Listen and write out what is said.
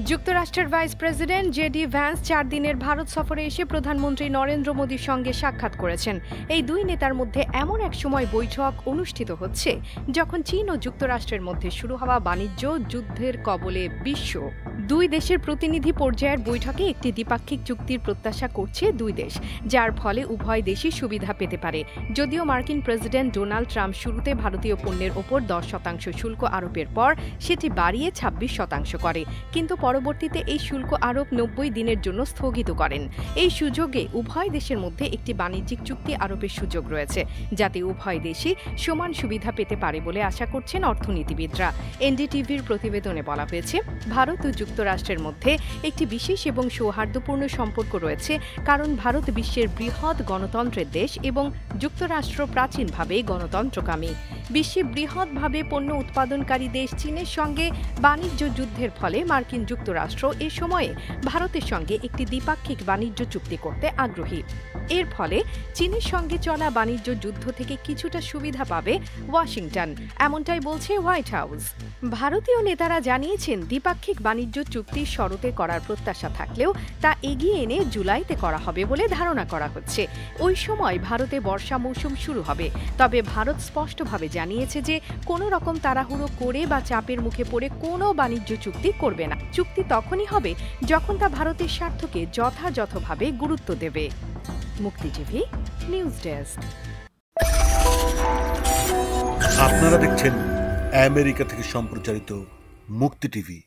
যুক্তরাষ্ট্রের vice president JD Vance 4 দিনের ভারত সফরে এসে প্রধানমন্ত্রী নরেন্দ্র মোদীর সঙ্গে সাক্ষাৎ করেছেন। এই দুই নেতার মধ্যে এমন এক সময় বৈঠক অনুষ্ঠিত হচ্ছে যখন চীন ও যুক্তরাষ্ট্রের মধ্যে শুরু হওয়া বাণিজ্য যুদ্ধের কবলে বিশ্ব। দুই দেশের প্রতিনিধি পর্যায়ের বৈঠকে একটি দ্বিপাক্ষিক চুক্তির প্রত্যাশা করছে দুই দেশ, যার ফলে উভয় দেশই সুবিধা পেতে পারে। যদিও মার্কিন প্রেসিডেন্ট ডোনাল্ড ট্রাম্প শুরুতে ভারতীয় পণ্যের ওপর 10% শুল্ক আরোপের পর সেটি বাড়িয়ে 26% করে, কিন্তু পরবর্তীতে এই শুল্ক আরোপ 90 দিনের জন্য স্থগিত করেন। এই সুযোগে উভয় দেশের মধ্যে একটি বাণিজ্যিক চুক্তি আরোপের সুযোগ রয়েছে, যাতে উভয় দেশই সমান সুবিধা পেতে পারে বলে আশা করছেন অর্থনীতিবিদরা। এনডিটিভির প্রতিবেদনে বলা হয়েছে, ভারত ও যুক্তরাষ্ট্রের মধ্যে একটি বিশেষ এবং সৌহার্দ্যপূর্ণ সম্পর্ক রয়েছে, কারণ ভারত বিশ্বের বৃহৎ গণতন্ত্রের দেশ এবং যুক্তরাষ্ট্র প্রাচীনভাবে গণতন্ত্রকামী। বিশ্বে বৃহৎভাবে পণ্য উৎপাদনকারী দেশ চীনের সঙ্গে বাণিজ্য যুদ্ধের ফলে মার্কিন যুক্তরাষ্ট্র এ সময়ে ভারতের সঙ্গে একটি দ্বিপাক্ষিক বাণিজ্য চুক্তি করতে আগ্রহী। এর ফলে চীনের সঙ্গে চলা বাণিজ্য যুদ্ধ থেকে কিছুটা সুবিধা পাবে ওয়াশিংটন, এমনটাই বলছে হোয়াইট হাউস। ভারতীয় নেতারা জানিয়েছেন, দ্বিপাক্ষিক বাণিজ্য চুক্তি শরতে করার প্রত্যাশা থাকলেও তা এগিয়ে এনে জুলাইতে করা হবে বলে ধারণা করা হচ্ছে। ওই সময় ভারতে বর্ষা মৌসুম শুরু হবে। তবে ভারত স্পষ্টভাবে জানিয়েছে যে কোনো রকম তাড়াহুড়ো করে বা চাপের মুখে পড়ে কোনো বাণিজ্য চুক্তি করবে না। চুক্তি তখনই হবে যখন তা ভারতের স্বার্থকে যথাযথভাবে গুরুত্ব দেবে। মুক্তি টিভি নিউজ ডেস্ক। আপনারা দেখছেন আমেরিকা থেকে সম্প্রচারিত মুক্তি টিভি।